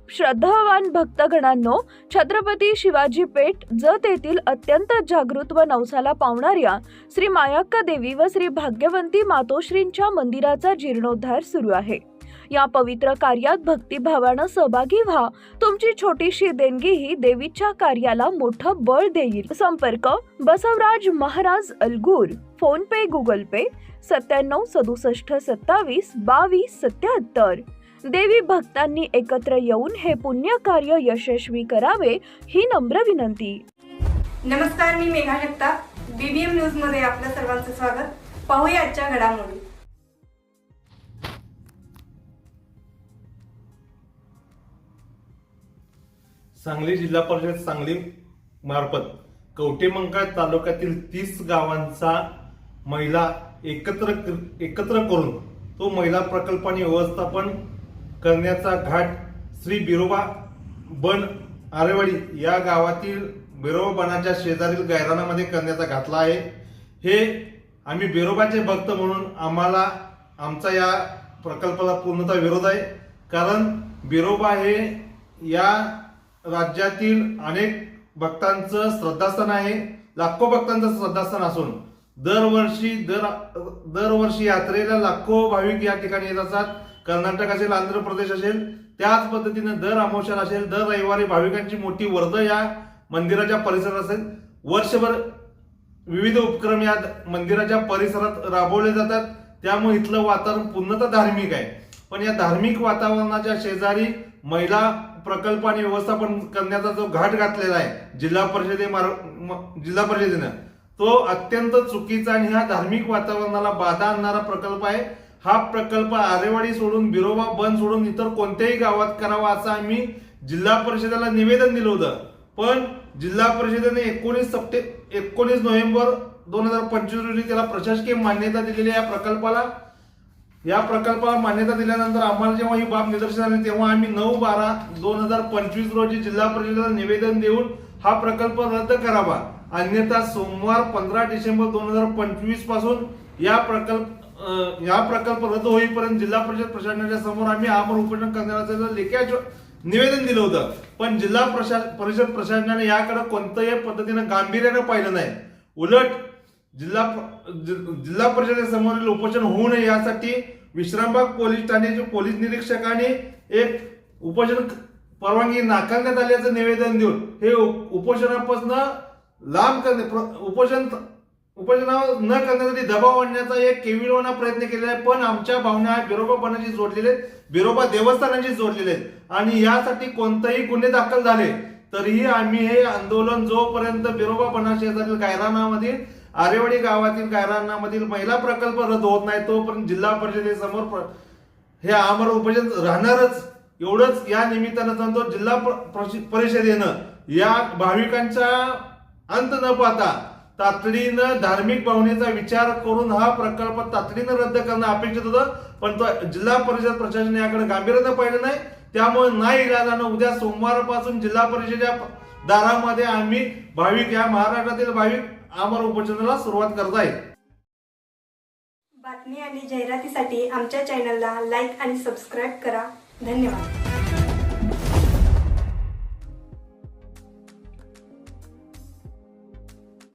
श्रद्धावान भक्तगणांनो, छत्रपती शिवाजी पेठ जत येथील अत्यंत जागृत व नवसाला पावणाऱ्या श्री मायाक्का देवी व श्री भाग्यवंती मातोश्रींच्या मंदिराचा जीर्णोद्धार सुरू आहे। या पवित्र कार्यात भक्तिभावानं सहभागी व्हा। तुमची छोटीशी देणगी ही देवीच्या कार्याला मोठं बळ देईल। संपर्क बसवराज महाराज अलगूर, फोन पे, गूगल पे 97 67 27 22 77। देवी भक्तांनी एकत्र येऊन हे पुण्य कार्य यशस्वी करावे ही नम्र विनंती। नमस्कार, मी मेघा जगताप, बीबीएम न्यूज मध्ये आपल्या सर्वांचं स्वागत। पाहूया आजच्या घडामोडी। सांगली जिल्हा परिषद सांगली मार्फत कवठेमंकाळ तालुक्यातील 30 गावांचा महिला एकत्र करून तो महिला प्रकल्पाने व्यवस्थापन करण्याचा घाट श्री बिरोबा बन आरेवाडी या गावातील बिरोबा बनाच्या शेजारील गायरानामध्ये करण्याचा घातला आहे। हे आम्ही बिरोबाचे भक्त म्हणून आम्हाला आमचा या प्रकल्पाला पूर्णतः विरोध आहे। कारण बिरोबा हे या राज्यातील अनेक भक्तांचं श्रद्धास्थान आहे। लाखो भक्तांचं श्रद्धास्थान असून दरवर्षी यात्रेला लाखो भाविक या ठिकाणी येत असतात। कर्नाटक असेल, आंध्र प्रदेश असेल, त्याच पद्धतीने दर अमावस्या असेल, दर रविवारी भाविकांची मोठी वर्दळ या मंदिराच्या परिसरात असेल। वर्षभर विविध उपक्रम या मंदिराच्या परिसरात राबवले जातात। त्यामुळे इथलं वातावरण पूर्णतः धार्मिक आहे। पण या धार्मिक वातावरणाच्या शेजारी महिला प्रकल्पाने व्यवस्थापन करण्याचा जो घाट घातलेला आहे जिल्हा परिषदेनं, तो अत्यंत चुकीचा आणि ह्या धार्मिक वातावरणाला बाधा आणणारा प्रकल्प आहे। हा प्रकल्प आरेवाडी सोडून, बिरोबा बन सोडून इतर कोणत्याही गावात करावा असं आम्ही जिल्हा परिषदेला निवेदन दिलं होतं। पण जिल्हा परिषदेने 19 नोव्हेंबर 2025 रोजी त्याला प्रशासकीय मान्यता दिलेली आहे। या प्रकल्पाला मान्यता दिल्यानंतर आम्हाला जेव्हा ही बाब निदर्शनास आली तेव्हा आम्ही 9/12/2025 रोजी जिल्हा परिषदेला निवेदन देऊन हा प्रकल्प रद्द करावा, अन्यथा सोमवार 15 डिसेंबर 2025 पासून या प्रकल्प रद्द होईपर्यंत जिल्हा परिषद प्रशासनाच्या समोर आम्ही आमरण उपोषण करण्याचं लेखी निवेदन दिलं होतं। पण जिल्हा परिषद प्रशासनाने याकडे कोणत्याही पद्धतीने गांभीर्याने पाहिलं नाही। उलट जिल्हा परिषदेसमोरील उपोषण होऊ नये यासाठी विश्रामबाग पोलीस ठाण्याचे पोलीस निरीक्षकाने एक उपोषण परवानगी नाकारण्यात आल्याचं निवेदन देऊन हे उपोषणापासून लांब करणे, उपोषणावर न करण्यासाठी दबाव आणण्याचा एक केविलवाणा प्रयत्न केलेला आहे। पण आमच्या भावना बिरोबा बनाशी जोडलेले आहेत, बिरोबा देवस्थानाशी जोडलेले आहेत आणि यासाठी कोणतेही गुन्हे दाखल झाले तरीही आम्ही हे आंदोलन जोपर्यंत बिरोबा बना शेजारील गायरानामधील आरेवाडी गावातील गायरानामधील महिला प्रकल्प रद्द होत नाही तोपर्यंत जिल्हा परिषदेसमोर हे आमरण उपोषण राहणारच। एवढंच या निमित्तानं सांगतो, जिल्हा परिषदेनं या भाविकांचा अंत न पाहता तातडीनं धार्मिक भावनेचा विचार करून हा प्रकल्प तातडीनं रद्द करणं अपेक्षित होतं। पण तो जिल्हा परिषद प्रशासन याकडे गांभीर्यानं पाहिलं नाही। त्यामुळे नाईलाजानं उद्या सोमवारपासून जिल्हा परिषदेच्या दारामध्ये आम्ही भाविक, या महाराष्ट्रातील भाविक आमरण उपोषणाला सुरुवात करत आहेत। बातमी आणि जाहिरातीसाठी आमच्या चॅनलला लाईक आणि सबस्क्राईब करा। धन्यवाद।